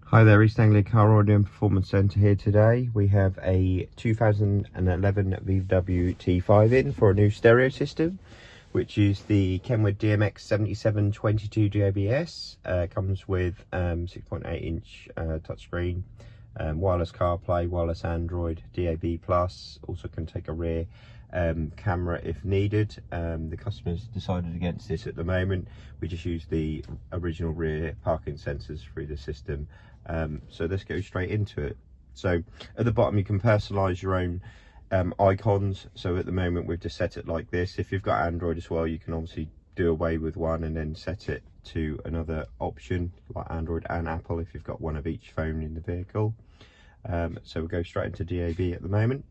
Hi there, East Anglia Car Audio and Performance Centre here today. We have a 2011 VW T5 in for a new stereo system, which is the KENWOOD DMX7722DABS. Comes with 6.8 inch touchscreen, wireless CarPlay, wireless Android, DAB+, also can take a rear camera if needed. The customer's decided against this at the moment. We just use the original rear parking sensors through the system. So let's go straight into it. So at the bottom you can personalize your own icons. So at the moment we've just set it like this. If you've got Android as well, you can obviously do away with one and then set it to another option like Android and Apple if you've got one of each phone in the vehicle. So we'll go straight into DAB at the moment.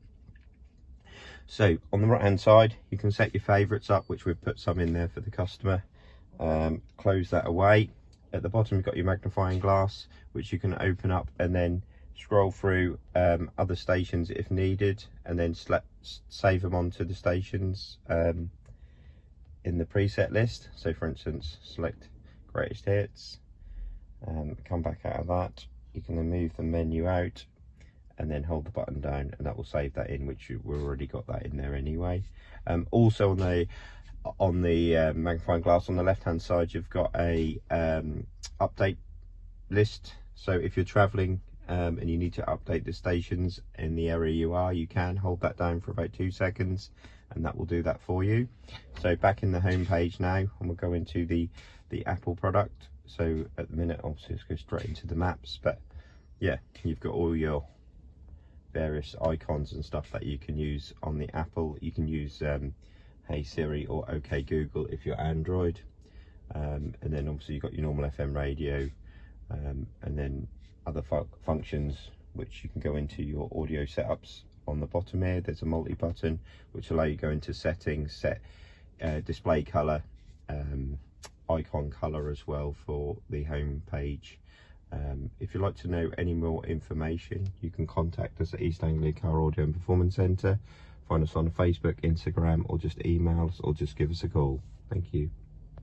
So on the right hand side you can set your favorites up, which we've put some in there for the customer. Close that away. At the bottom you've got your magnifying glass, which you can open up and then scroll through other stations if needed, and then save them onto the stations in the preset list. So for instance, select greatest hits, come back out of that. You can then move the menu out and then hold the button down, and that will save that in, which we've already got that in there anyway. Also on the magnifying glass on the left hand side you've got a update list. So if you're traveling and you need to update the stations in the area you are, you can hold that down for about 2 seconds and that will do that for you. So back in the home page now, and we'll go into the Apple product. So at the minute obviously let's go straight into the maps, but yeah, you've got all your various icons and stuff that you can use on the Apple. You can use Hey Siri or OK Google if you're Android, and then obviously you've got your normal FM radio, and then other functions which you can go into your audio setups. On the bottom here there's a multi button which allow you to go into settings, set display color, icon color as well for the home page. If you'd like to know any more information, you can contact us at East Anglia Car Audio and Performance Centre. Find us on Facebook, Instagram, or just email us, or just give us a call. Thank you.